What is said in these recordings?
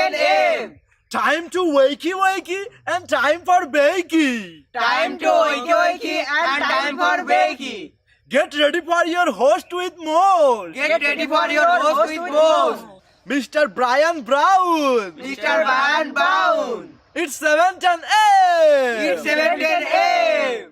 10am. Time to wakey wakey and time for bakey. Time to wakey wakey and time for wakey. Get ready for your host with more. Get ready for your host with more. Mr. Brian Brown. Mr. Brian Brown. It's 7:10 a.m. It's 7:10 a.m.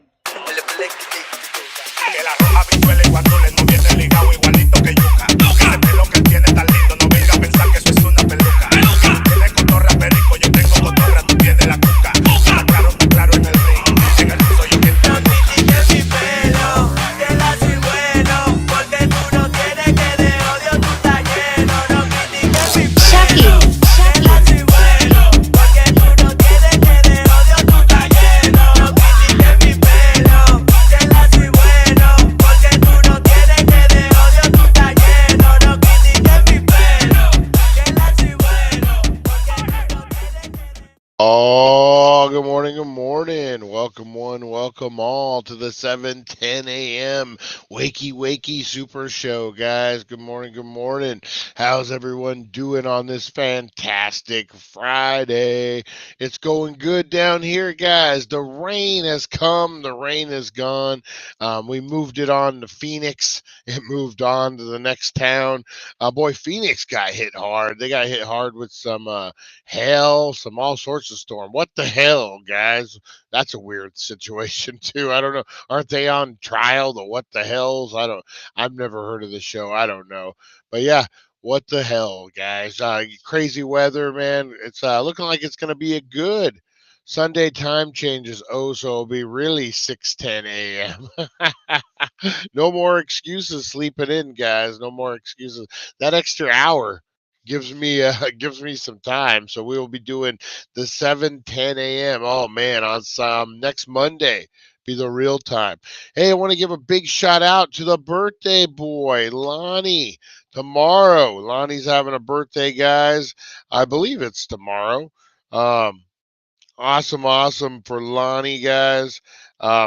Que la roja bichuela y guandules no viene ligado igualito que yuca. Ese pelo que él tiene tan lindo, no venga a pensar que eso es una peluca. Tiene cotorra perico, yo tengo cotorra, tú tienes la cuca. Está claro en el ring, en el piso yo quiero. No critiques mi pelo, que la soy bueno, porque tú no tienes que de odio tú estás lleno. No critiques mi pelo, que la soy bueno, porque tú no tienes que de odio tú estás lleno. No critiques mi pelo, que la soy bueno, porque tú no tienes que de odio tú estás lleno. No critiques mi pelo, que la soy bueno, porque tú no tienes que de... Oh, good morning, good morning. Welcome one, welcome all to the 7:10 a.m. Wakey Wakey Super Show, guys. Good morning, good morning. How's everyone doing on this fantastic Friday? It's going good down here, guys. The rain has come, the rain is gone. We moved it on to Phoenix. It moved on to the next town. Boy, Phoenix got hit hard. They got hit hard with some hail, some all sorts of storm. What the hell, guys? That's a weird situation too. I don't know. Aren't they on trial? The what the hells? I've never heard of the show. I don't know. But yeah, what the hell, guys? Crazy weather, man. It's looking like it's gonna be a good Sunday time changes. So it'll be really 6:10 a.m. No more excuses sleeping in, guys. No more excuses. That extra hour gives me some time, so we will be doing the 7:10 a.m. Oh man, on some next Monday be the real time. Hey, I want to give a big shout out to the birthday boy Lonnie tomorrow. Lonnie's having a birthday, guys. I believe it's tomorrow. Awesome for Lonnie, guys.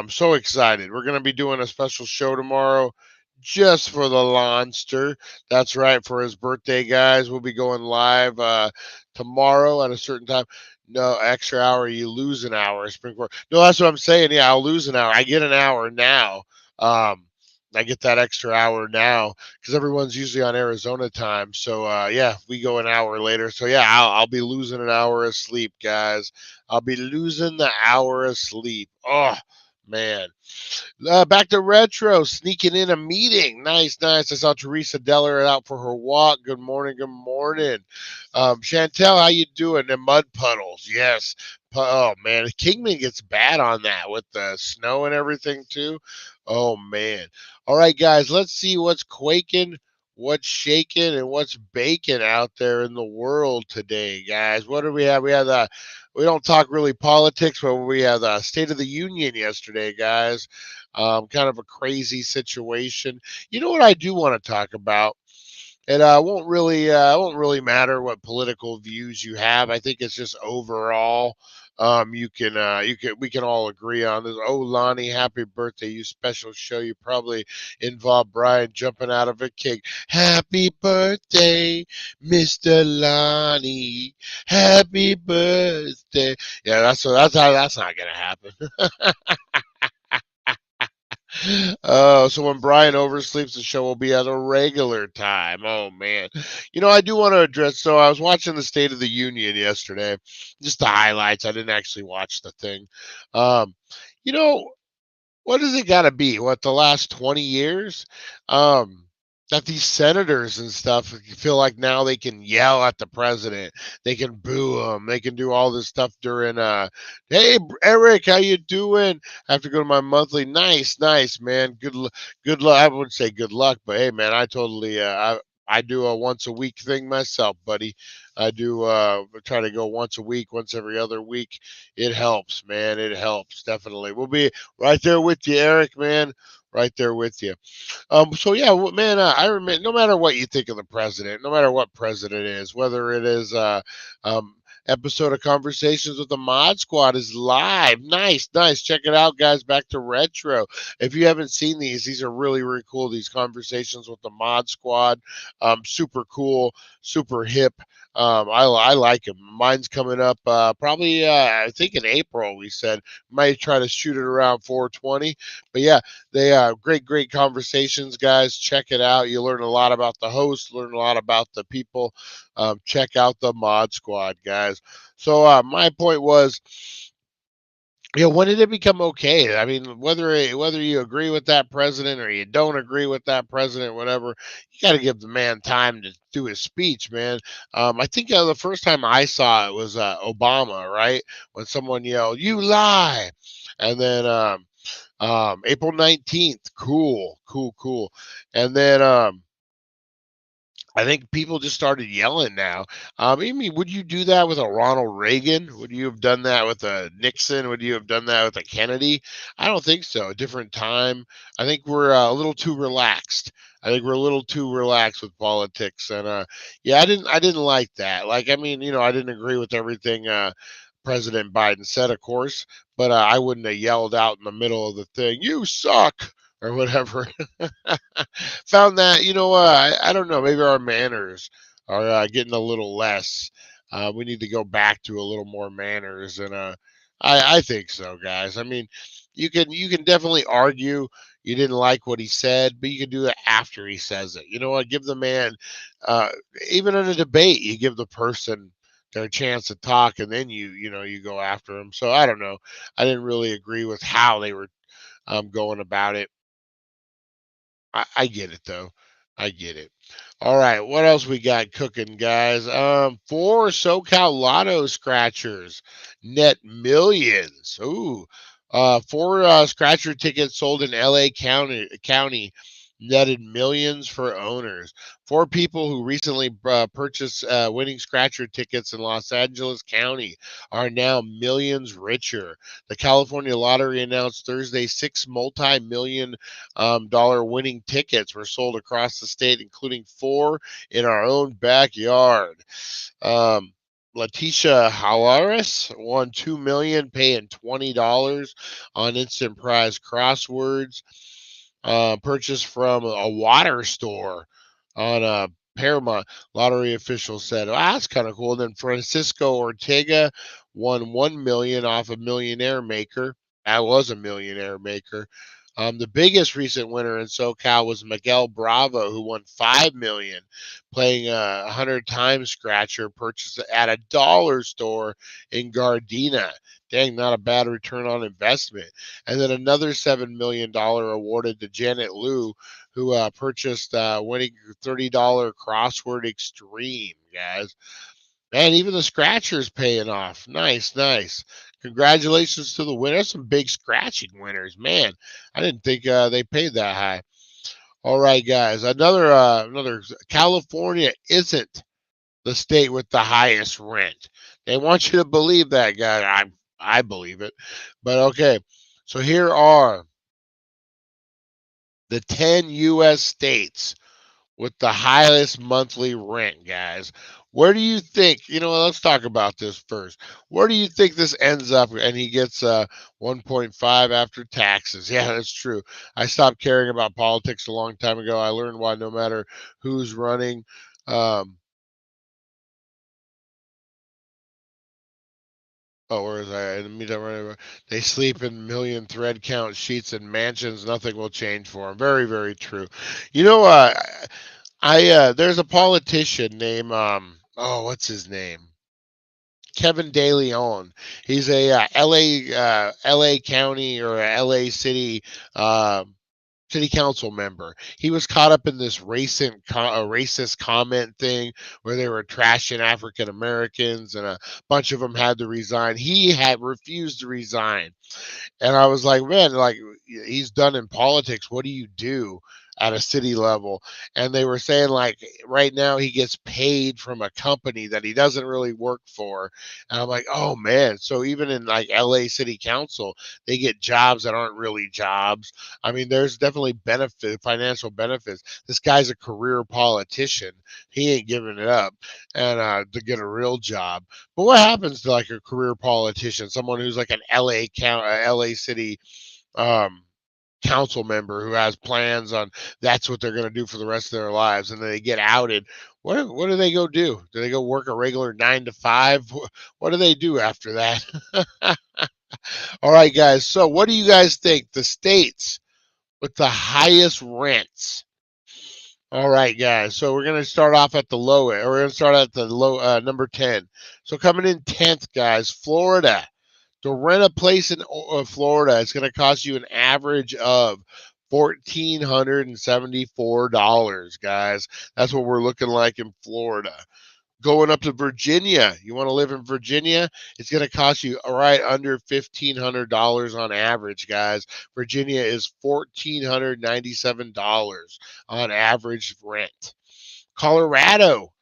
So excited. We're going to be doing a special show tomorrow just for the Lonster. That's right, for his birthday, guys. We'll be going live tomorrow at a certain time. No, extra hour, you lose an hour. Spring Court. No, that's what I'm saying. Yeah, I'll lose an hour. I get an hour now. I get that extra hour now because everyone's usually on Arizona time. So yeah, we go an hour later. So yeah, I'll be losing an hour of sleep, guys. I'll be losing the hour of sleep. Oh man. Back to retro, sneaking in a meeting. Nice. I saw Teresa Deller out for her walk. Good morning. Chantel, how you doing? The mud puddles, yes. Oh man, Kingman gets bad on that with the snow and everything too. Oh man. All right, guys, let's see what's quaking, what's shaking, and what's baking out there in the world today, guys. What do we have? We have we don't talk really politics, but we have the State of the Union yesterday, guys. Kind of a crazy situation. You know what I do want to talk about? It won't really matter what political views you have. I think it's just overall. We can all agree on this. Oh, Lonnie, happy birthday! You special show. You probably involved Brian jumping out of a cake. Happy birthday, Mr. Lonnie. Happy birthday. Yeah, that's not gonna happen. So when Brian oversleeps, the show will be at a regular time. Oh man. I do want to address, so I was watching the State of the Union yesterday, just the highlights. I didn't actually watch the thing. You know, what does it got to be? What, the last 20 years? That these senators and stuff feel like now they can yell at the president, they can boo him, they can do all this stuff during hey Eric, how you doing? I have to go to my monthly. Nice man. Good luck. I wouldn't say good luck, but hey man, I totally I do a once a week thing myself, buddy. I do try to go once a week, once every other week. It helps, man. It helps, definitely. We'll be right there with you, Eric, man. Right there with you. So yeah, man, I remember, no matter what you think of the president, no matter what president is, whether it is episode of Conversations with the Mod Squad is live. Nice. Check it out, guys. Back to retro. If you haven't seen these are really cool. These Conversations with the Mod Squad, super cool, super hip. I like him. Mine's coming up probably I think in April. We said might try to shoot it around 420. But yeah, they great conversations, guys. Check it out. You learn a lot about the host, learn a lot about the people. Check out the Mod Squad, guys. So my point was, when did it become okay? I mean, whether you agree with that president or you don't agree with that president, whatever, you got to give the man time to do his speech, man. I think the first time I saw it was Obama, right? When someone yelled, "You lie," and then April 19th, cool, and then I think people just started yelling now. I mean, would you do that with a Ronald Reagan? Would you have done that with a Nixon? Would you have done that with a Kennedy? I don't think so. A different time. I think we're a little too relaxed. I think we're a little too relaxed with politics, and yeah, I didn't like that. Like, I mean, I didn't agree with everything President Biden said, of course, but I wouldn't have yelled out in the middle of the thing, "You suck," or whatever. Found that, I don't know, maybe our manners are getting a little less. We need to go back to a little more manners, and I think so, guys. I mean, you can definitely argue you didn't like what he said, but you can do it after he says it. You know what? Give the man, uh, even in a debate, you give the person their chance to talk, and then you go after them. So I don't know. I didn't really agree with how they were going about it. I get it though. I get it. All right, what else we got cooking, guys? Four SoCal Lotto scratchers net millions. Ooh, four scratcher tickets sold in LA County netted millions for owners. Four people who recently purchased winning scratcher tickets in Los Angeles County are now millions richer. The California Lottery announced Thursday six multi-million dollar winning tickets were sold across the state, including four in our own backyard. Um, Leticia Halaris won $2 million, paying $20 on instant prize crosswords. Purchased from a water store on Paramount. Lottery officials said, "Oh, that's kind of cool." And then Francisco Ortega won $1 million off a millionaire maker. That was a millionaire maker. The biggest recent winner in SoCal was Miguel Bravo, who won $5 million playing a 100 times scratcher purchased at a dollar store in Gardena. Dang, not a bad return on investment. And then another $7 million awarded to Janet Liu, who purchased winning $30 crossword extreme, guys. Man, even the scratchers paying off. Nice. Congratulations to the winners. Some big scratching winners. Man, I didn't think they paid that high. All right, guys. Another California isn't the state with the highest rent. They want you to believe that, guy. I believe it. But okay. So here are the 10 US states with the highest monthly rent, guys. Where do you think, let's talk about this first. Where do you think this ends up? And he gets 1.5 after taxes. Yeah, that's true. I stopped caring about politics a long time ago. I learned why no matter who's running, um, oh, where is I? I meet that right. They sleep in million thread count sheets and mansions. Nothing will change for them. Very, very true. You know, there's a politician named what's his name? Kevin De Leon. He's a LA County or a LA City uh, city council member. He was caught up in this racist comment thing where they were trashing African Americans, and a bunch of them had to resign. He had refused to resign. And I was like, man, like he's done in politics. What do you do at a city level? And they were saying like right now he gets paid from a company that he doesn't really work for. And I'm like, oh man. So even in like LA City Council, they get jobs that aren't really jobs. I mean, there's definitely financial benefits. This guy's a career politician. He ain't giving it up and to get a real job. But what happens to like a career politician, someone who's like an LA City um, council member who has plans on that's what they're going to do for the rest of their lives, and then they get outed? What do they go do? Do they go work a regular 9 to 5? What do they do after that? All right, guys. So what do you guys think? The states with the highest rents. All right, guys. So we're gonna start off at the low end, or we're gonna start at the low number 10. So coming in 10th, guys, Florida. To rent a place in Florida, it's gonna cost you an average of $1,474, guys. That's what we're looking like in Florida. Going up to Virginia, you want to live in Virginia, it's going to cost you right under $1,500 on average, guys. Virginia is $1,497 on average rent. Colorado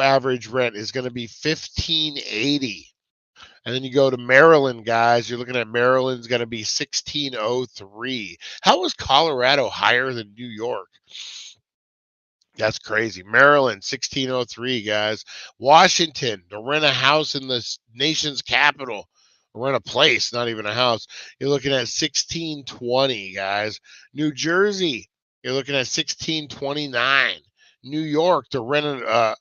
average rent is going to be $1,580. And then you go to Maryland, guys. You're looking at Maryland's going to be $1,603. How is Colorado higher than New York? That's crazy. Maryland, 1603, guys. Washington, to rent a house in the nation's capital, rent a place, not even a house, you're looking at 1620, guys. New Jersey, you're looking at 1629. New York, to rent a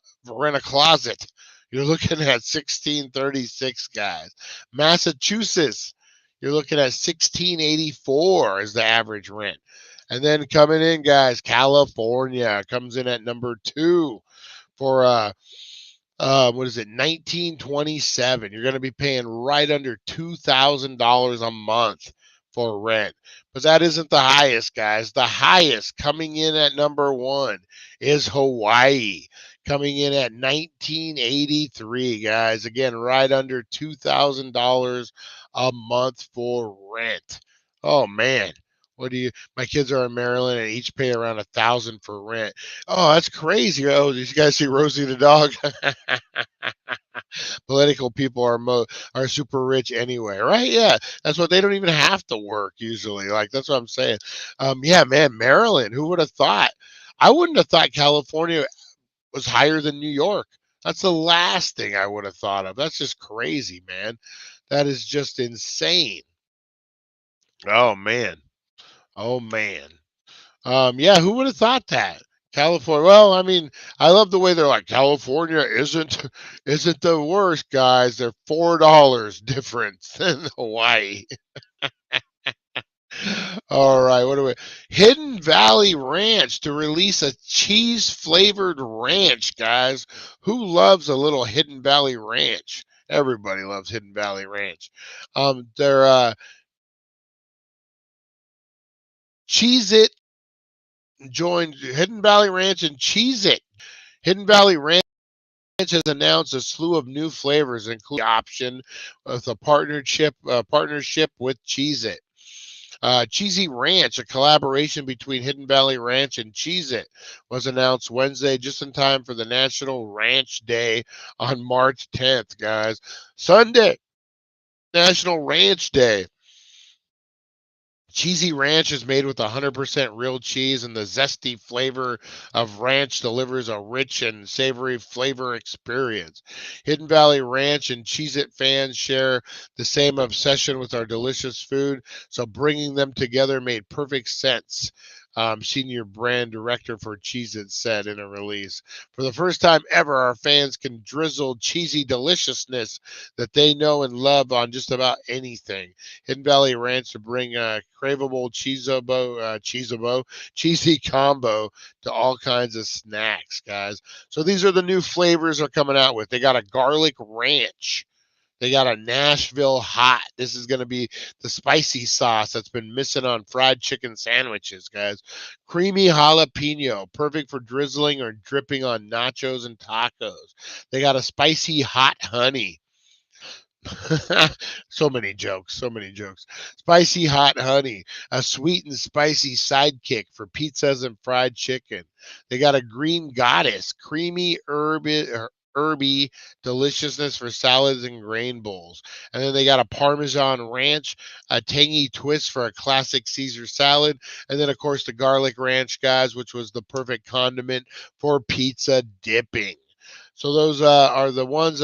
closet, you're looking at 1636, guys. Massachusetts, you're looking at 1684 is the average rent. And then coming in, guys, California comes in at number 2 for what is it, 1927. You're going to be paying right under $2,000 a month for rent. But that isn't the highest, guys. The highest coming in at number 1 is Hawaii, coming in at 1983, guys. Again, right under $2,000 a month for rent. Oh man. What do you? My kids are in Maryland and each pay around $1,000 for rent. Oh, that's crazy. Oh, did you guys see Rosie the dog? Political people are super rich anyway, right? Yeah, that's what they don't even have to work usually. Like that's what I'm saying. Yeah, man, Maryland. Who would have thought? I wouldn't have thought California was higher than New York. That's the last thing I would have thought of. That's just crazy, man. That is just insane. Oh man. Oh man. Yeah, who would have thought that? California. Well, I mean, I love the way they're like California isn't the worst, guys. They're $4 difference than Hawaii. All right, what do we? Hidden Valley Ranch to release a cheese flavored ranch, guys. Who loves a little Hidden Valley Ranch? Everybody loves Hidden Valley Ranch. They're Cheese It joined Hidden Valley Ranch and Cheese It. Hidden Valley Ranch has announced a slew of new flavors, including the option with a partnership with Cheez It. Cheesy Ranch, a collaboration between Hidden Valley Ranch and Cheez It, was announced Wednesday just in time for the National Ranch Day on March 10th, guys. Sunday, National Ranch Day. Cheesy Ranch is made with 100% real cheese, and the zesty flavor of ranch delivers a rich and savory flavor experience. Hidden Valley Ranch and Cheez-It fans share the same obsession with our delicious food, so bringing them together made perfect sense. Senior brand director for Cheez-It said in a release. For the first time ever, our fans can drizzle cheesy deliciousness that they know and love on just about anything. Hidden Valley Ranch to bring a craveable cheesy combo to all kinds of snacks, guys. So these are the new flavors they're coming out with. They got a garlic ranch. They got a Nashville hot. This is going to be the spicy sauce that's been missing on fried chicken sandwiches, guys. Creamy jalapeno, perfect for drizzling or dripping on nachos and tacos. They got a spicy hot honey. So many jokes, so many jokes. Spicy hot honey, a sweet and spicy sidekick for pizzas and fried chicken. They got a green goddess, creamy herby deliciousness for salads and grain bowls. And then they got a Parmesan ranch, a tangy twist for a classic Caesar salad. And then, of course, the garlic ranch, guys, which was the perfect condiment for pizza dipping. So those are the ones.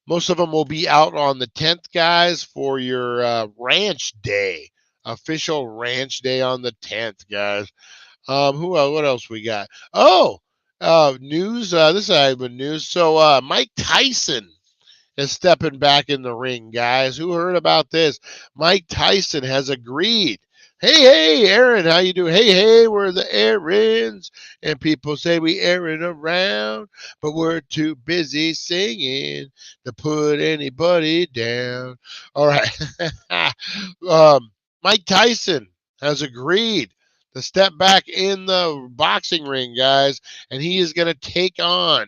Most of them will be out on the 10th, guys, for your ranch day, official ranch day on the 10th, guys. What else we got? Oh, News. This is Ivan news. So Mike Tyson is stepping back in the ring, guys. Who heard about this? Mike Tyson has agreed. Hey, Aaron, how you doing? Hey, we're the Aarons. And people say we airing around, but we're too busy singing to put anybody down. All right. Mike Tyson has agreed to step back in the boxing ring, guys, and he is going to take on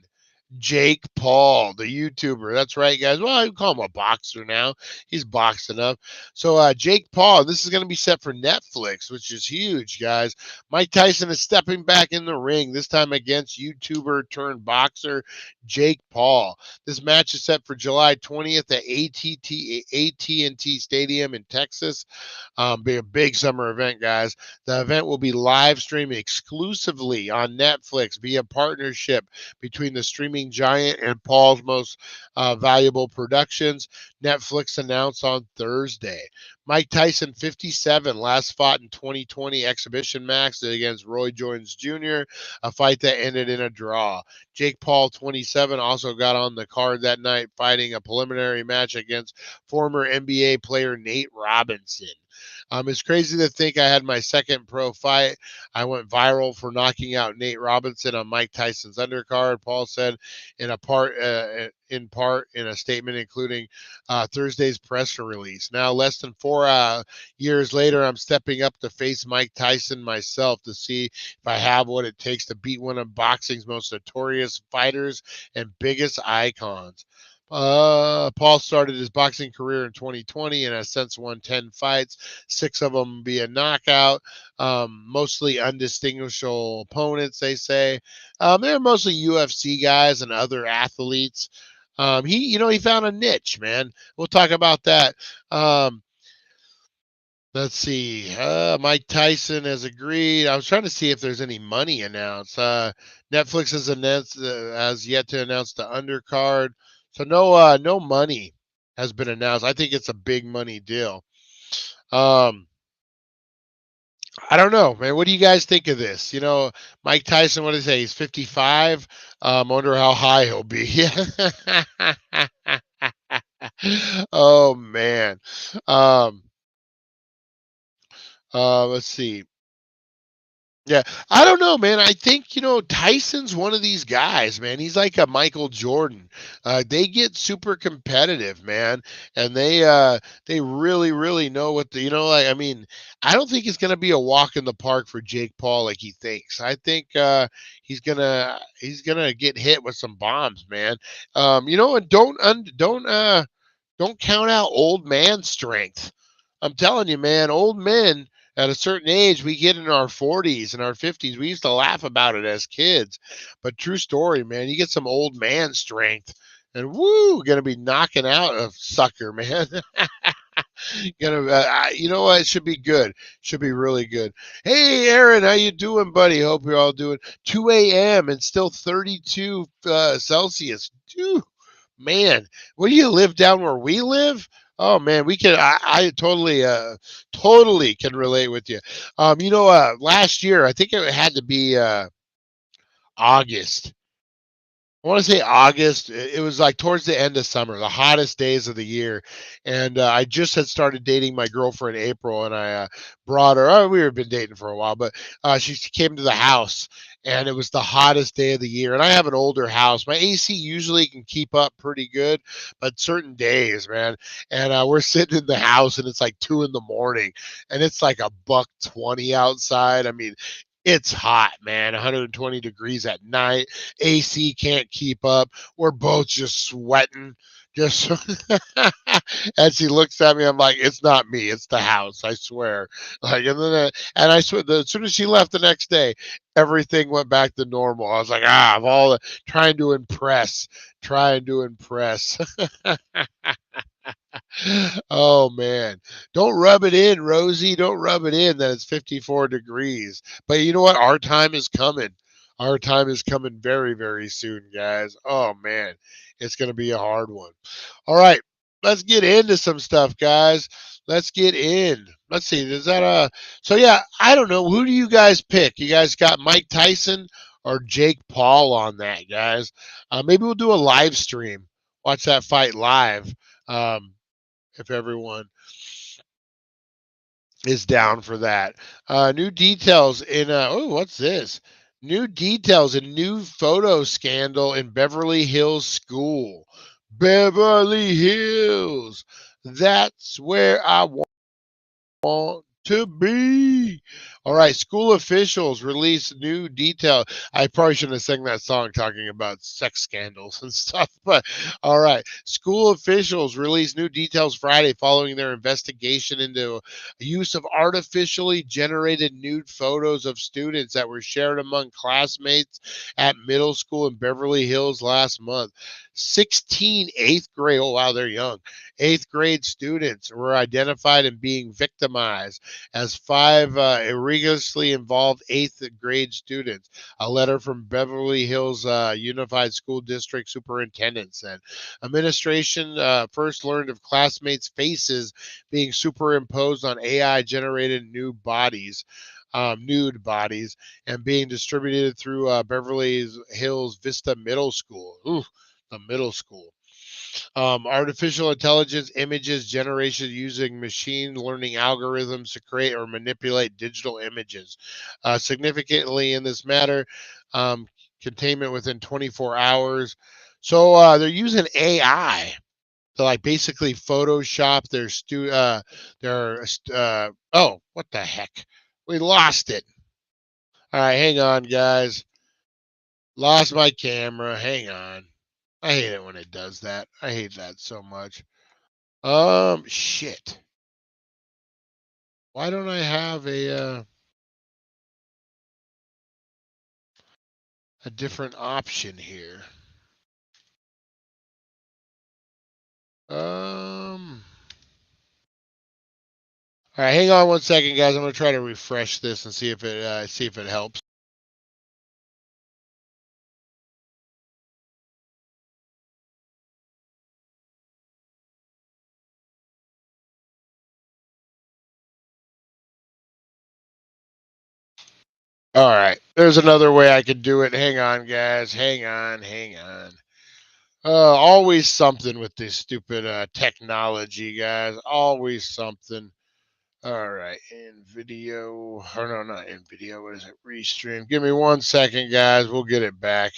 Jake Paul, the YouTuber. That's right, guys. Well, I call him a boxer now. He's boxing up. So, Jake Paul, this is going to be set for Netflix, which is huge, guys. Mike Tyson is stepping back in the ring, this time against YouTuber turned boxer Jake Paul. This match is set for July 20th at AT&T Stadium in Texas. Be a big summer event, guys. The event will be live streamed exclusively on Netflix via partnership between the streaming giant and Paul's most valuable productions. Netflix announced on Thursday. Mike Tyson, 57, last fought in 2020 exhibition match against Roy Jones Jr., a fight that ended in a draw. Jake Paul, 27, also got on the card that night, fighting a preliminary match against former NBA player Nate Robinson. It's crazy to think I had my second pro fight. I went viral for knocking out Nate Robinson on Mike Tyson's undercard. Paul said in a statement, including Thursday's press release. Now, less than 4 years later, I'm stepping up to face Mike Tyson myself to see if I have what it takes to beat one of boxing's most notorious fighters and biggest icons. Paul started his boxing career in 2020 and has since won 10 fights, 6 of them via knockout, mostly undistinguishable opponents, they say. They're mostly UFC guys and other athletes. He found a niche, man. We'll talk about that. Let's see. Mike Tyson has agreed. I was trying to see if there's any money announced. Netflix has yet to announce the undercard. So no money has been announced. I think it's a big money deal. I don't know, man. What do you guys think of this? Mike Tyson, what did he say? He's 55. I wonder how high he'll be. Oh man. Let's see. Yeah, I don't know, man. I think, Tyson's one of these guys, man. He's like a Michael Jordan. They get super competitive, man, and they really, really know I don't think it's gonna be a walk in the park for Jake Paul like he thinks. I think he's gonna get hit with some bombs, man. And don't count out old man strength. I'm telling you, man, old men at a certain age, we get in our 40s and our 50s. We used to laugh about it as kids, but true story, man. You get some old man strength, and woo, gonna be knocking out a sucker, man. You know what? It should be good. Should be really good. Hey, Aaron, how you doing, buddy? Hope you're all doing 2 a.m. and still 32 Celsius. Phew, man, where do you live down where we live? Oh man, we can. I totally can relate with you. Last year I think it had to be August. I want to say August. It was like towards the end of summer, the hottest days of the year. And I just had started dating my girlfriend April, and I brought her. Oh, we had been dating for a while, but she came to the house, and it was the hottest day of the year. And I have an older house. My AC usually can keep up pretty good, but certain days, man. And we're sitting in the house, and it's like 2 a.m, and it's like $120 outside. I mean, it's hot, man. 120 degrees at night. AC can't keep up. We're both just sweating. Just as she looks at me, I'm like, it's not me, it's the house. I swear. Like, and I swear, as soon as she left the next day, everything went back to normal. I was like, of all trying to impress. Oh man, don't rub it in, Rosie. Don't rub it in that it's 54 degrees. But you know what? Our time is coming. Our time is coming very, very soon, guys. Oh man, it's going to be a hard one. All right, let's get into some stuff, guys. Let's get in. Let's see. Is that so yeah, I don't know. Who do you guys pick? You guys got Mike Tyson or Jake Paul on that, guys. Maybe we'll do a live stream. Watch that fight live. If everyone is down for that. New details in what's this? New details in new photo scandal in Beverly Hills school. Beverly Hills. That's where I want to be. All right, school officials release new detail. I probably shouldn't have sang that song talking about sex scandals and stuff, but all right. School officials released new details Friday following their investigation into use of artificially generated nude photos of students that were shared among classmates at middle school in Beverly Hills last month. 16 eighth grade, oh wow, they're young. Eighth grade students were identified and being victimized as five irregularly involved eighth grade students. A letter from Beverly Hills Unified School District Superintendent said. Administration first learned of classmates' faces being superimposed on AI generated nude bodies, and being distributed through Beverly Hills Vista Middle School. Ooh, the middle school. Artificial intelligence images generation using machine learning algorithms to create or manipulate digital images. Significantly in this matter, containment within 24 hours. So they're using AI to like basically Photoshop oh, what the heck? We lost it. All right, hang on, guys. Lost my camera. Hang on. I hate it when it does that. I hate that so much. Shit. Why don't I have a different option here? All right, hang on one second, guys. I'm gonna try to refresh this and see if it helps. All right, there's another way I could do it. Hang on, guys. Hang on, hang on. Always something with this stupid technology, guys. Always something. All right, in video. Oh no, not in video. What is it? Restream. Give me 1 second, guys. We'll get it back.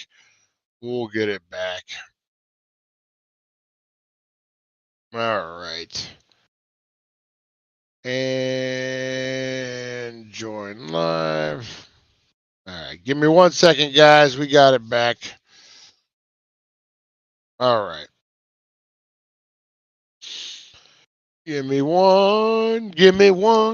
We'll get it back. All right. And join live. All right. Give me 1 second, guys. We got it back. All right. Give me one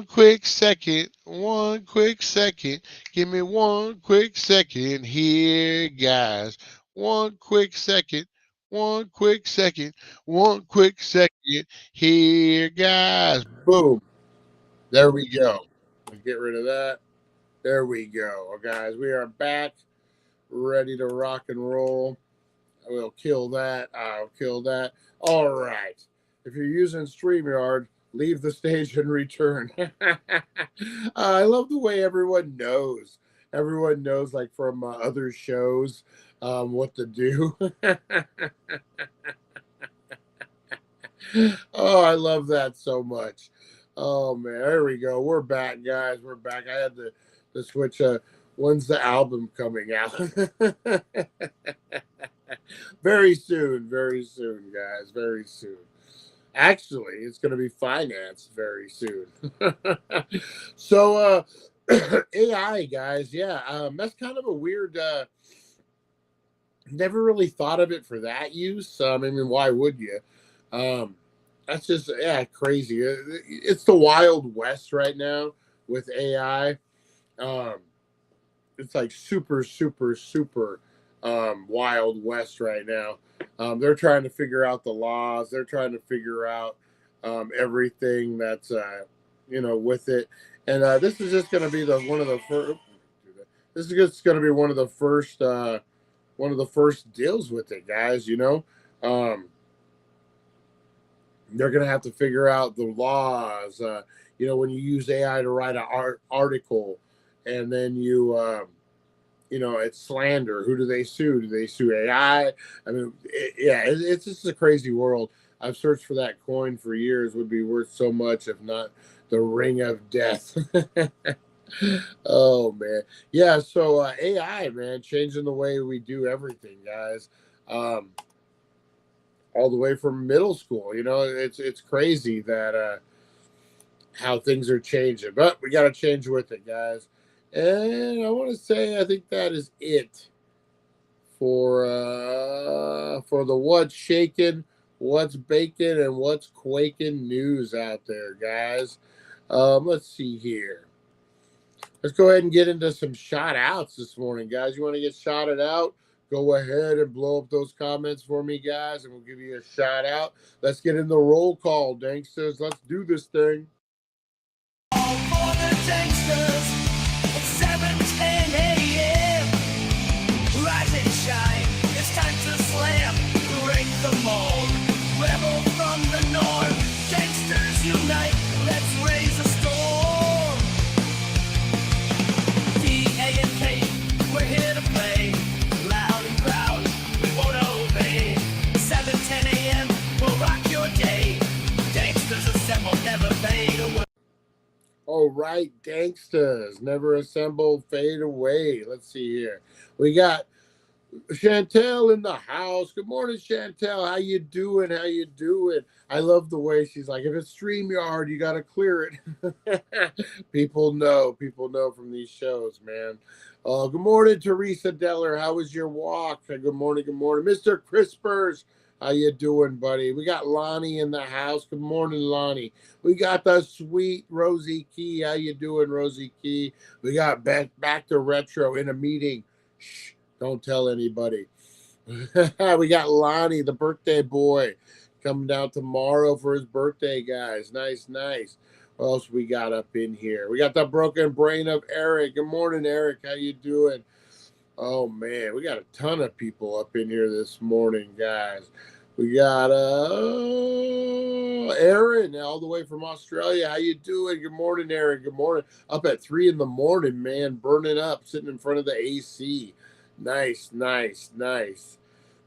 quick second. One quick second. Give me one quick second here, guys. One quick second. One quick second. One quick second here, guys. Boom. There we go. Get rid of that. There we go. Guys, we are back, ready to rock and roll. I will kill that. I'll kill that. All right. If you're using StreamYard, leave the stage and return. I love the way everyone knows. Everyone knows, like from other shows, what to do. Oh, I love that so much. Oh man, there we go. We're back, guys. We're back. I had to switch. When's the album coming out? Very soon, guys. Very soon. Actually, it's going to be financed very soon. So, AI, guys. Yeah, that's kind of a weird. Never really thought of it for that use. I mean, why would you? That's just crazy. It's the Wild West right now with AI. It's like super, super, super Wild West right now. They're trying to figure out the laws. They're trying to figure out everything that's with it. And this is just going to be one of the first. This is just going to be one of the first deals with it, guys. They're going to have to figure out the laws. When you use AI to write an article, and then you it's slander. Who do they sue? Do they sue AI? I mean, it's just a crazy world. I've searched for that coin for years. Would be worth so much if not the ring of death. Oh man, yeah. So AI, man, changing the way we do everything, guys. All the way from middle school. It's crazy that how things are changing, but we got to change with it, guys. And I want to say, I think that is it for the what's shaking, what's baking, and what's quaking news out there, guys. Let's see here. Let's go ahead and get into some shout outs this morning, guys. You want to get shouted out? Go ahead and blow up those comments for me, guys, and we'll give you a shout out. Let's get in the roll call, Danksters. Let's do this thing. All for the Danksters, it's 7:10 a.m. Rise and shine, it's time to slam, break the mold. Rebel from the north, Danksters unite, let's raise a storm. D-A-N-K, we're here to play, loud and proud, we won't obey. 7:10 a.m., we'll rock your day. Danksters assemble, never fade away. All right, Danksters, never assemble, fade away. Let's see here. We got Chantel in the house. Good morning, Chantel. How you doing? How you doing? I love the way she's like, if it's StreamYard, you got to clear it. People know from these shows, man. Good morning, Teresa Deller. How was your walk? Good morning, Mr. Crispers. How you doing, buddy? We got Lonnie in the house. Good morning, Lonnie. We got the sweet Rosie Key. How you doing, Rosie Key? We got back to retro in a meeting. Shh, don't tell anybody. We got Lonnie, the birthday boy, coming down tomorrow for his birthday, guys. Nice. What else we got up in here? We got the broken brain of Eric. Good morning, Eric. How you doing? Oh, man, we got a ton of people up in here this morning, guys. We got Aaron all the way from Australia. How you doing? Good morning, Aaron. Good morning. Up at 3 a.m, man, burning up, sitting in front of the AC. Nice.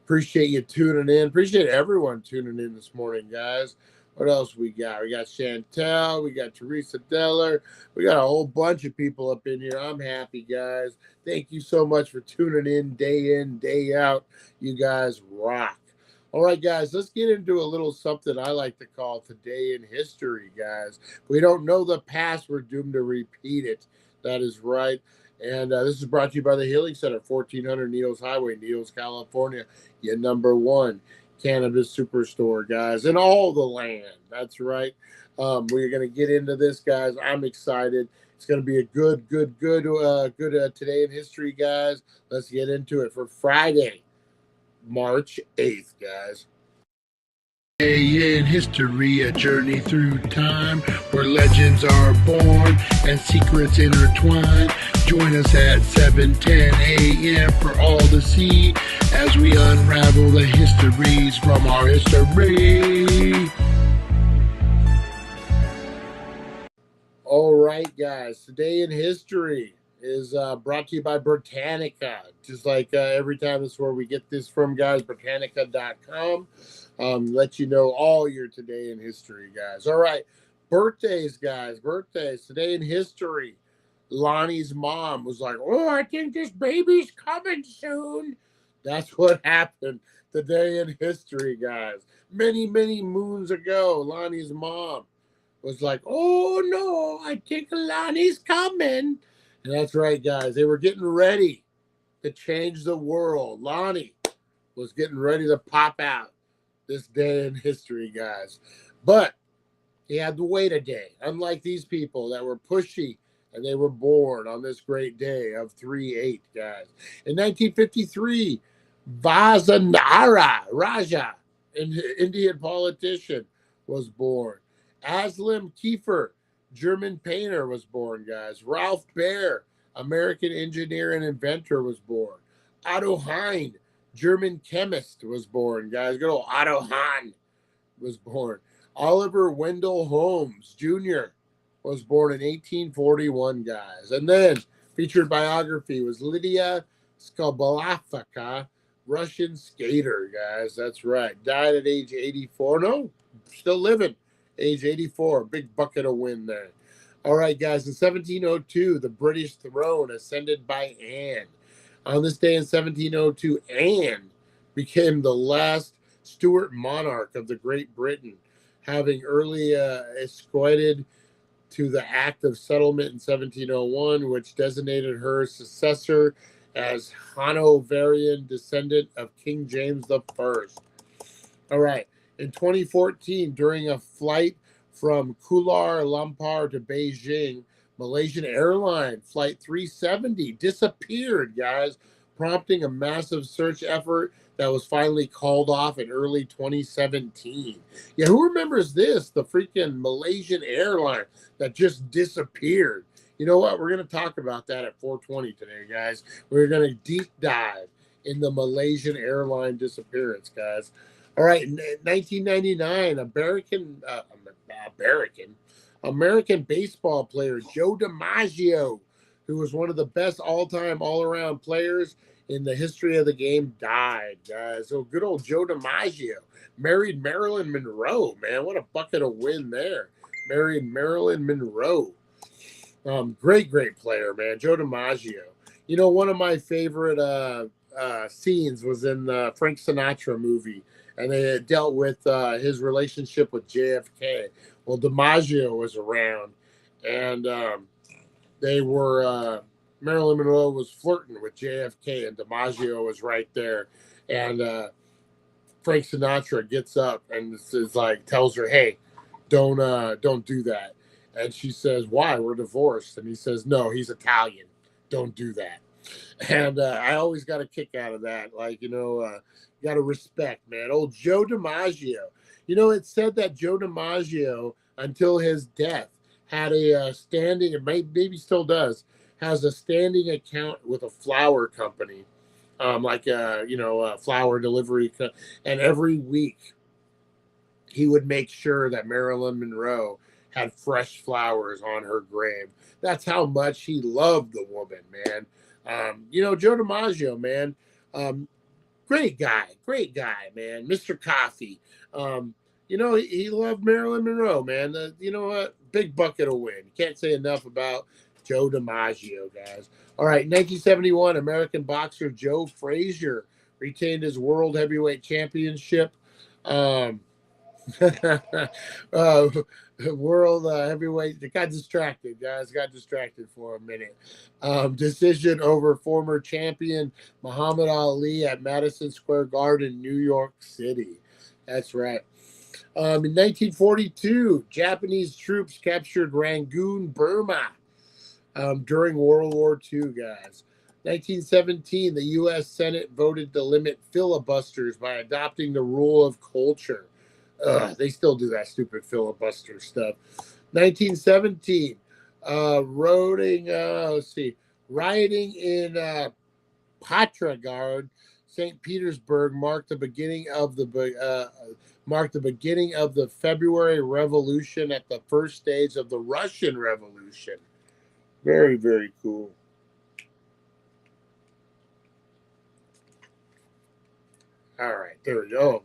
Appreciate you tuning in. Appreciate everyone tuning in this morning, guys. What else we got? We got Chantel. We got Teresa Deller. We got a whole bunch of people up in here. I'm happy, guys. Thank you so much for tuning in, day out. You guys rock. All right, guys, let's get into a little something I like to call Today in History, guys. If we don't know the past, we're doomed to repeat it. That is right. And this is brought to you by the Healing Center, 1400 Needles Highway, Needles, California. Your number one cannabis superstore, guys, in all the land. That's right. We're going to get into this, guys. I'm excited. It's going to be a good Today in History, guys. Let's get into it for Friday, March 8th, guys. Today in History, a journey through time where legends are born and secrets intertwine. Join us at 7:10 a.m. for all to see as we unravel the histories from our history. All right, guys. Today in History is brought to you by Britannica. Just like every time, this is where we get this from, guys. Britannica.com. Let you know all your Today in History, guys. All right. Birthdays, guys. Birthdays. Today in History. Lonnie's mom was like, oh, I think this baby's coming soon. That's what happened today in history, guys. Many moons ago, Lonnie's mom was like, oh, no, I think Lonnie's coming. And that's right, guys. They were getting ready to change the world. Lonnie was getting ready to pop out this day in history, guys. But he had to wait a day, unlike these people that were pushy. And they were born on this great day of 3/8, guys. In 1953, Vasanara Raja, an Indian politician, was born. Aslam Kiefer, German painter, was born, guys. Ralph Baer, American engineer and inventor, was born. Otto Hahn, German chemist, was born, guys. Good old Otto Hahn was born. Oliver Wendell Holmes Jr. was born in 1841, guys. And then featured biography was Lydia Skobalafka, Russian skater, guys. That's right. Died at age 84. No, still living. Age 84. Big bucket of win there. All right, guys. In 1702, the British throne ascended by Anne. On this day in 1702, Anne became the last Stuart monarch of the Great Britain, having early escorted to the Act of Settlement in 1701, which designated her successor as Hanoverian descendant of King James I. All right. In 2014, during a flight from Kuala Lumpur to Beijing, Malaysian Airline Flight 370 disappeared, guys, prompting a massive search effort that was finally called off in early 2017. Yeah, who remembers this? The freaking Malaysian Airline that just disappeared. You know what? We're going to talk about that at 420 today, guys. We're going to deep dive in the Malaysian Airline disappearance, guys. All right, in 1999, American baseball player Joe DiMaggio, who was one of the best all-time all-around players in the history of the game, died, guys. So good old Joe DiMaggio married Marilyn Monroe, man. What a bucket of win there. Married Marilyn Monroe. Great player, man. Joe DiMaggio. You know, one of my favorite scenes was in the Frank Sinatra movie, and they dealt with his relationship with JFK. Well, DiMaggio was around, and they were Marilyn Monroe was flirting with JFK, and DiMaggio was right there. And Frank Sinatra gets up and is like, tells her, "Hey, don't do that." And she says, "Why? We're divorced." And he says, "No, he's Italian. Don't do that." And I always got a kick out of that. Like, you know, got to respect, man. Old Joe DiMaggio. You know, it said that Joe DiMaggio, until his death, had a standing, and maybe still does, has a standing account with a flower company, like a flower delivery, and every week he would make sure that Marilyn Monroe had fresh flowers on her grave. That's how much he loved the woman, man. Joe DiMaggio, man, great guy, man. Mr. Coffee. He loved Marilyn Monroe, man. You know what? Big bucket of win. Can't say enough about Joe DiMaggio, guys. All right, 1971, American boxer Joe Frazier retained his world heavyweight championship. World heavyweight. Got distracted, guys. Got distracted for a minute. Decision over former champion Muhammad Ali at Madison Square Garden, New York City. That's right. In 1942, Japanese troops captured Rangoon, Burma, during World War II, guys. 1917, the U.S. Senate voted to limit filibusters by adopting the rule of culture. They still do that stupid filibuster stuff. 1917, rioting in Petrograd, St. Petersburg marked the beginning of the February Revolution at the first stage of the Russian Revolution. Very, very cool. All right, there we go.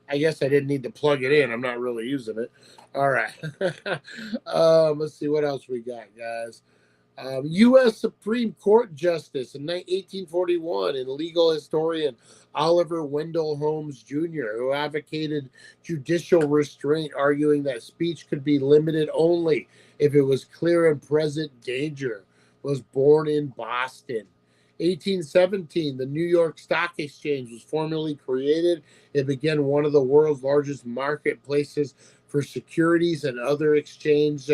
I guess I didn't need to plug it in. I'm not really using it. All right. Let's see what else we got, guys. U.S. Supreme Court Justice in 1841 and legal historian Oliver Wendell Holmes Jr., who advocated judicial restraint, arguing that speech could be limited only if it was clear and present danger, was born in Boston. 1817, the New York Stock Exchange was formally created. It began one of the world's largest marketplaces for securities and other exchange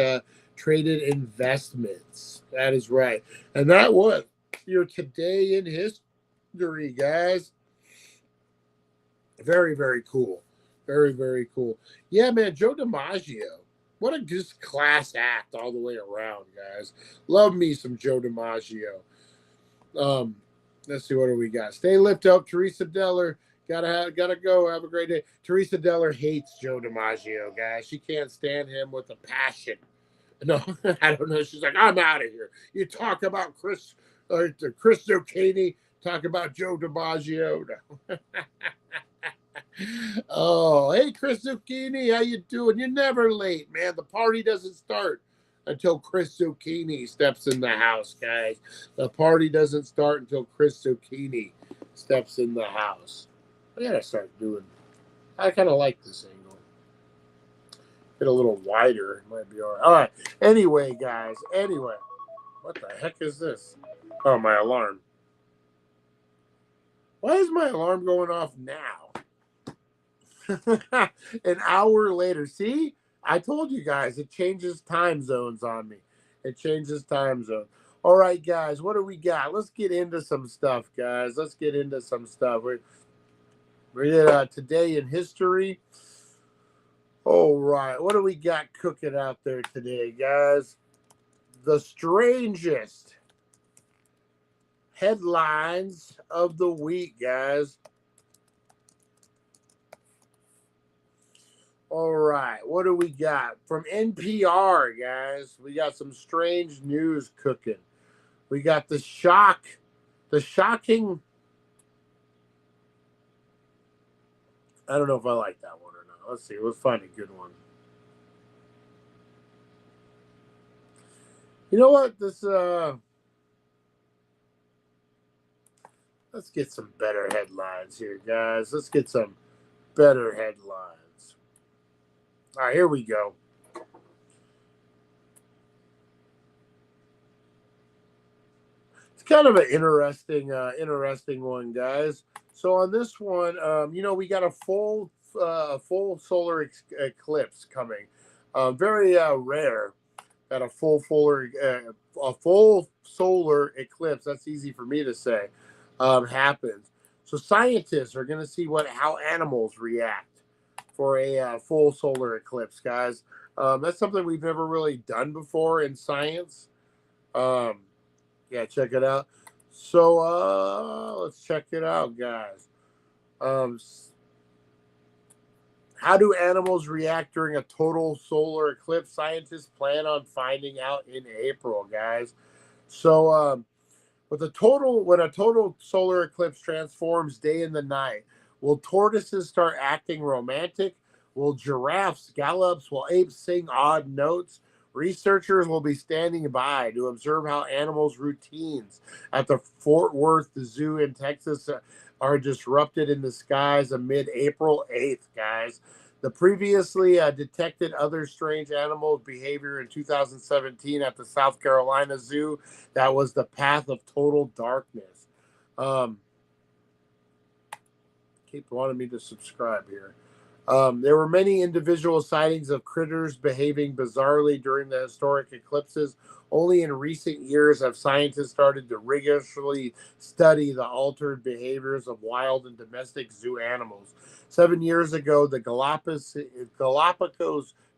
traded investments. That is right. And that was your Today in History, guys. Very, very cool. Very, very cool. Yeah, man, Joe DiMaggio. What a just class act all the way around, guys. Love me some Joe DiMaggio. Let's see, what do we got? Stay lifted up, Teresa Deller. Gotta go. Have a great day. Teresa Deller hates Joe DiMaggio, guys. She can't stand him with a passion. No, I don't know. She's like, I'm out of here. You talk about Chris Zucchini. Talk about Joe DiMaggio. Oh, hey, Chris Zucchini, how you doing? You're never late, man. The party doesn't start until Chris Zucchini steps in the house, guys. The party doesn't start until Chris Zucchini steps in the house. I gotta start doing. I kind of like this angle. Get a little wider, it might be all right. All right. Anyway, guys. Anyway, what the heck is this? Oh, my alarm. Why is my alarm going off now? An hour later. See, I told you guys it changes time zones on me. It changes time zone. All right, guys, what do we got? Let's get into some stuff, guys. Let's get into some stuff. We're today in history. All right, what do we got cooking out there today, guys? The strangest headlines of the week, guys. All right, what do we got from NPR, guys? We got some strange news cooking. We got the shocking. I don't know if I like that one or not. Let's see. Let's find a good one. You know what? Let's get some better headlines here, guys. Let's get some better headlines. All right, here we go. It's kind of an interesting one, guys. So on this one, we got a full solar eclipse coming. Very rare that a full solar eclipse. That's easy for me to say. Happens. So scientists are going to see how animals react for a full solar eclipse, guys. That's something we've never really done before in science. Yeah, check it out. So let's check it out, guys. How do animals react during a total solar eclipse? Scientists plan on finding out in April, guys. So when a total solar eclipse transforms day into night, will tortoises start acting romantic? Will giraffes, gallops, will apes sing odd notes? Researchers will be standing by to observe how animals' routines at the Fort Worth Zoo in Texas are disrupted in the skies amid April 8th, guys. The previously detected other strange animal behavior in 2017 at the South Carolina Zoo. That was the path of total darkness. Keep wanting me to subscribe here. There were many individual sightings of critters behaving bizarrely during the historic eclipses. Only in recent years have scientists started to rigorously study the altered behaviors of wild and domestic zoo animals. 7 years ago, the Galapagos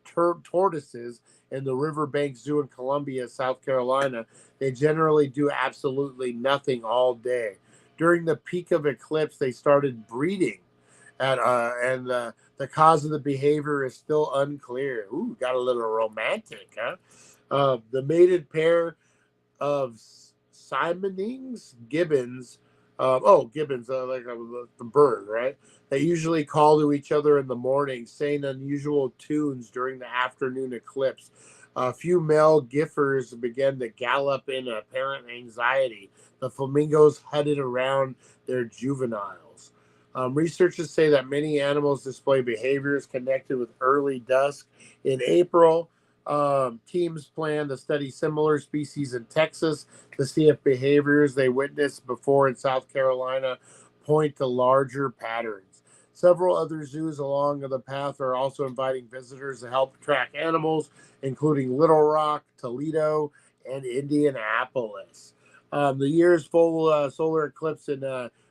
tortoises in the Riverbank Zoo in Columbia, South Carolina, they generally do absolutely nothing all day. During the peak of eclipse, they started breeding, and the cause of the behavior is still unclear. Ooh, got a little romantic, huh? The mated pair of gibbons, like the bird, right? They usually call to each other in the morning, saying unusual tunes during the afternoon eclipse. A few male giffers began to gallop in apparent anxiety. The flamingos huddled around their juveniles. Researchers say that many animals display behaviors connected with early dusk. In April, teams plan to study similar species in Texas to see if behaviors they witnessed before in South Carolina point to larger patterns. Several other zoos along the path are also inviting visitors to help track animals, including Little Rock, Toledo, and Indianapolis. The year's full solar eclipse in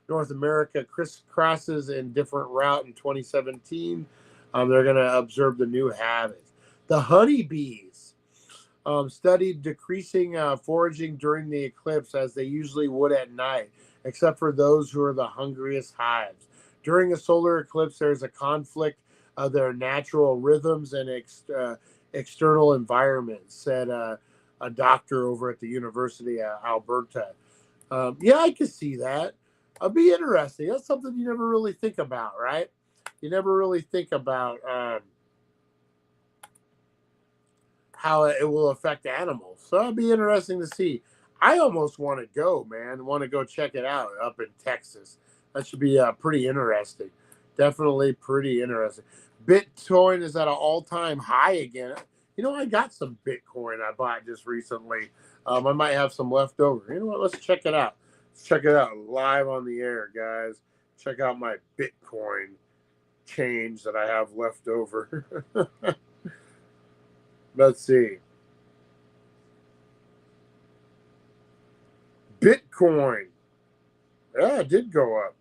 North America crisscrosses in different route in 2017. They're going to observe the new habits. The honeybees studied decreasing foraging during the eclipse as they usually would at night, except for those who are the hungriest hives. During a solar eclipse, there's a conflict of their natural rhythms and external environments, said a doctor over at the University of Alberta. Yeah, I could see that. It'll be interesting. That's something you never really think about, right? You never really think about how it will affect animals. So it'll be interesting to see. I almost want to go, man. Want to go check it out up in Texas. That should be pretty interesting. Definitely pretty interesting. Bitcoin is at an all-time high again. You know, I got some Bitcoin I bought just recently. I might have some left over. You know what? Let's check it out. Let's check it out live on the air, guys. Check out my Bitcoin change that I have left over. Let's see. Bitcoin. Yeah, it did go up.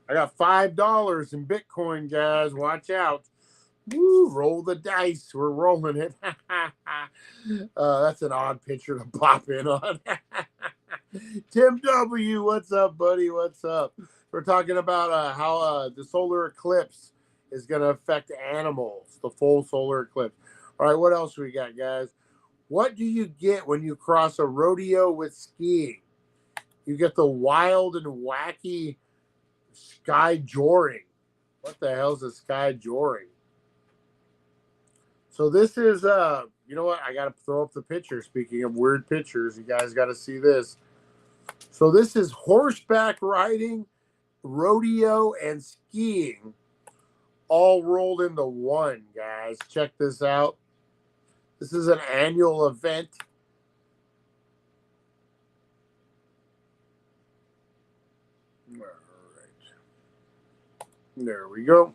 I got $5 in Bitcoin, guys. Watch out. Woo, roll the dice. We're rolling it. That's an odd picture to pop in on. Tim W., what's up, buddy? What's up? We're talking about how the solar eclipse is going to affect animals, the full solar eclipse. All right, what else we got, guys? What do you get when you cross a rodeo with skiing? You get the wild and wacky sky joring. What the hell's a sky joring? So this is, you know what? I got to throw up the picture. Speaking of weird pictures, you guys got to see this. So this is horseback riding, rodeo, and skiing all rolled into one, guys. Check this out. This is an annual event. All right. There we go.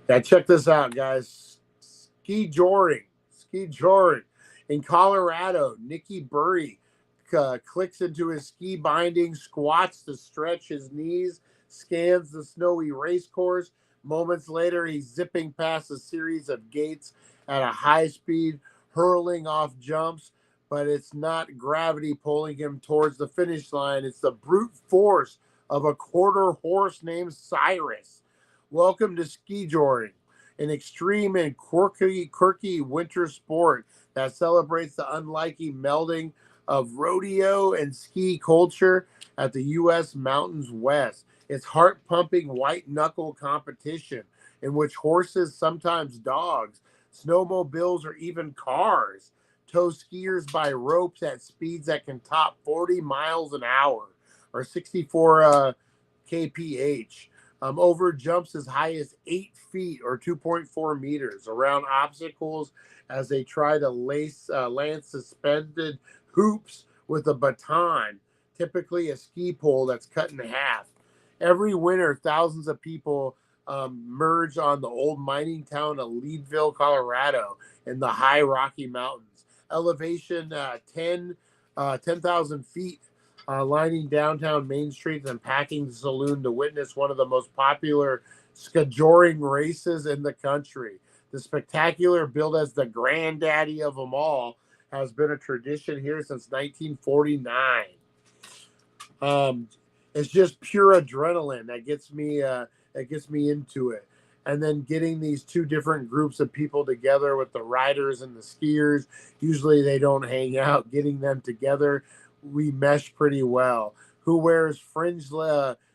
Now check this out, guys. Ski joring. In Colorado, Nicky Burry clicks into his ski binding, squats to stretch his knees, scans the snowy race course. Moments later, he's zipping past a series of gates at a high speed, hurling off jumps, but it's not gravity pulling him towards the finish line. It's the brute force of a quarter horse named Cyrus. Welcome to ski joring, an extreme and quirky winter sport that celebrates the unlikely melding of rodeo and ski culture at the U.S. Mountains West. It's heart-pumping white-knuckle competition in which horses, sometimes dogs, snowmobiles, or even cars tow skiers by ropes at speeds that can top 40 miles an hour or 64 kph. Over jumps as high as 8 feet or 2.4 meters around obstacles as they try to land suspended hoops with a baton, typically a ski pole that's cut in half. Every winter, thousands of people merge on the old mining town of Leadville, Colorado, in the high Rocky Mountains. Elevation 10,000 feet, lining downtown Main Street and packing the saloon to witness one of the most popular skijoring races in the country. The spectacular, billed as the granddaddy of them all, has been a tradition here since 1949. It's just pure adrenaline that gets me into it. And then getting these two different groups of people together with the riders and the skiers. Usually they don't hang out. Getting them together, we mesh pretty well. Who wears fringe?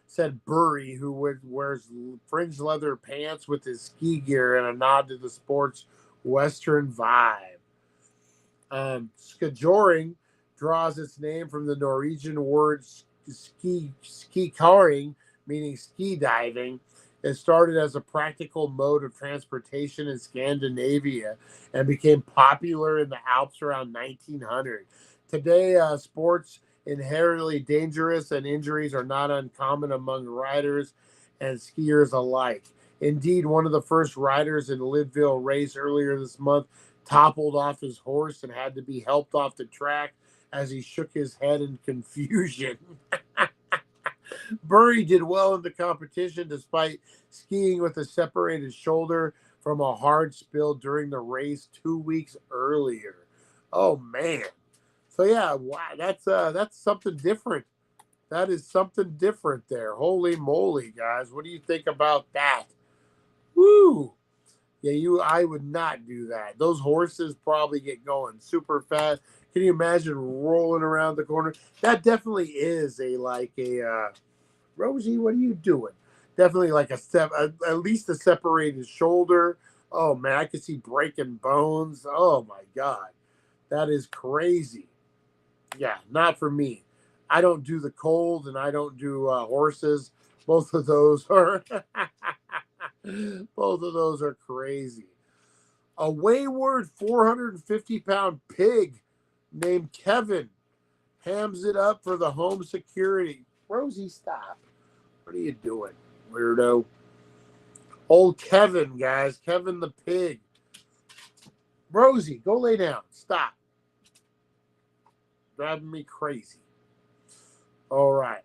Said Burry, who wears fringe leather pants with his ski gear and a nod to the sport's Western vibe. Skijoring draws its name from the Norwegian word skikaring, meaning ski diving. It started as a practical mode of transportation in Scandinavia and became popular in the Alps around 1900. Today, sports inherently dangerous and injuries are not uncommon among riders and skiers alike. Indeed, one of the first riders in the Leadville race earlier this month toppled off his horse and had to be helped off the track as he shook his head in confusion. Burry did well in the competition despite skiing with a separated shoulder from a hard spill during the race 2 weeks earlier. Oh man. So yeah, wow, that's something different. That is something different there. Holy moly, guys. What do you think about that? Woo! Yeah, I would not do that. Those horses probably get going super fast. Can you imagine rolling around the corner? That definitely is Rosie, what are you doing? Definitely like at least a separated shoulder. Oh man, I could see breaking bones. Oh my God. That is crazy. Yeah, not for me. I don't do the cold and I don't do horses. Both of those are both of those are crazy. A wayward 450-pound pig named Kevin hams it up for the home security. Rosie, stop. What are you doing, weirdo? Old Kevin, guys. Kevin the pig. Rosie, go lay down. Stop. Driving me crazy. All right.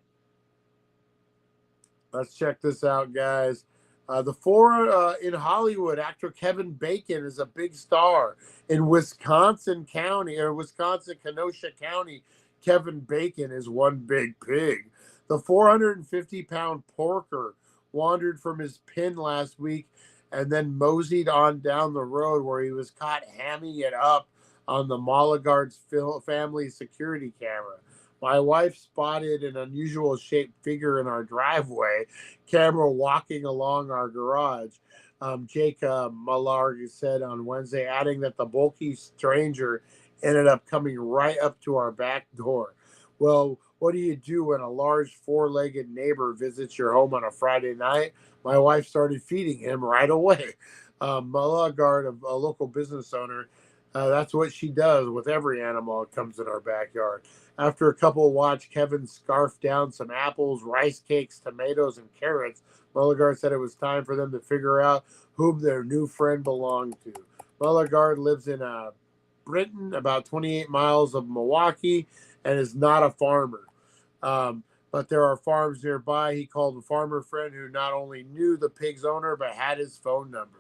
Let's check this out, guys. In Hollywood, actor Kevin Bacon is a big star. In Wisconsin, Kenosha County, Kevin Bacon is one big pig. The 450-pound porker wandered from his pen last week and then moseyed on down the road where he was caught hamming it up on the Molligard's family security camera. My wife spotted an unusual shaped figure in our driveway, camera walking along our garage. Jake Millard said on Wednesday, adding that the bulky stranger ended up coming right up to our back door. Well, what do you do when a large four-legged neighbor visits your home on a Friday night? My wife started feeding him right away. Millard, a local business owner, that's what she does with every animal that comes in our backyard. After a couple watched Kevin scarf down some apples, rice cakes, tomatoes, and carrots, Mulligard said it was time for them to figure out whom their new friend belonged to. Mulligard lives in Britain, about 28 miles of Milwaukee, and is not a farmer. But there are farms nearby. He called a farmer friend who not only knew the pig's owner, but had his phone number.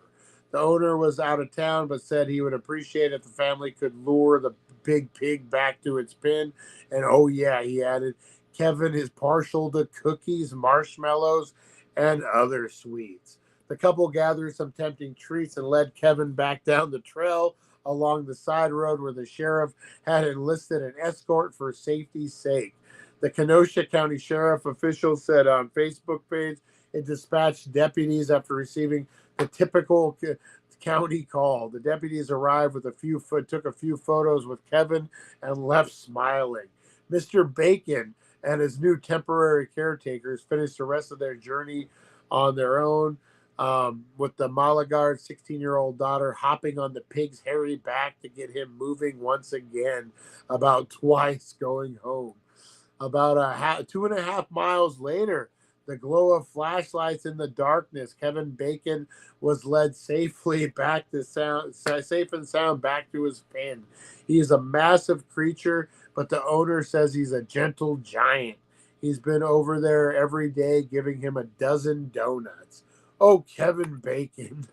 The owner was out of town, but said he would appreciate if the family could lure the big pig back to its pen. And oh yeah, he added, Kevin is partial to cookies, marshmallows, and other sweets. The couple gathered some tempting treats and led Kevin back down the trail along the side road where the sheriff had enlisted an escort for safety's sake. The Kenosha County Sheriff official said on Facebook page it dispatched deputies after receiving the typical county call. The deputies arrived with took a few photos with Kevin and left smiling. Mr. Bacon and his new temporary caretakers finished the rest of their journey on their own, with the Mulligard 16-year-old daughter hopping on the pig's hairy back to get him moving once again, about twice going home. About 2.5 miles later, the glow of flashlights in the darkness, Kevin Bacon was led safe and sound back to his pen. He is a massive creature, but the owner says he's a gentle giant. He's been over there every day giving him a dozen donuts. Oh, Kevin Bacon.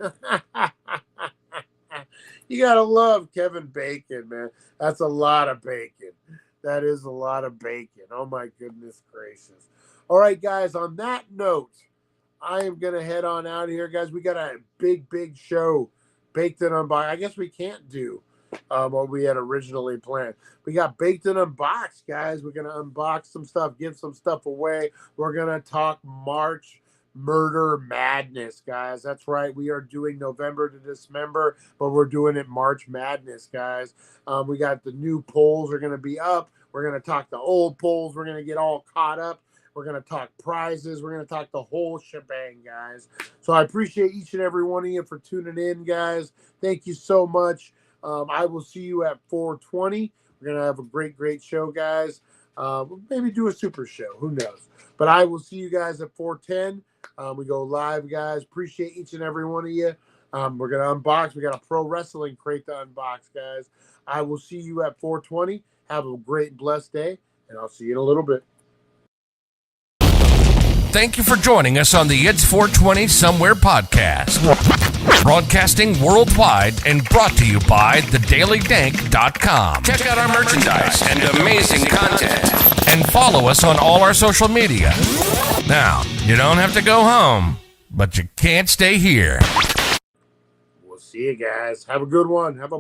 You got to love Kevin Bacon, man. That's a lot of bacon. That is a lot of bacon. Oh, my goodness gracious. All right, guys, on that note, I am going to head on out of here, guys. We got a big show baked and unboxed. I guess we can't do what we had originally planned. We got baked and unboxed, guys. We're going to unbox some stuff, give some stuff away. We're going to talk March Murder Madness, guys. That's right. We are doing November to Dismember, but we're doing it March Madness, guys. We got the new polls are going to be up. We're going to talk the old polls. We're going to get all caught up. We're going to talk prizes. We're going to talk the whole shebang, guys. So I appreciate each and every one of you for tuning in, guys. Thank you so much. I will see you at 4:20. We're going to have a great show, guys. Maybe do a super show. Who knows? But I will see you guys at 4:10. We go live, guys. Appreciate each and every one of you. We're going to unbox. We got a pro wrestling crate to unbox, guys. I will see you at 4:20. Have a great, blessed day, and I'll see you in a little bit. Thank you for joining us on the It's 420 Somewhere podcast. Broadcasting worldwide and brought to you by thedailydank.com. Check out our merchandise and amazing content. And follow us on all our social media. Now, you don't have to go home, but you can't stay here. See you guys. Have a good one. Have a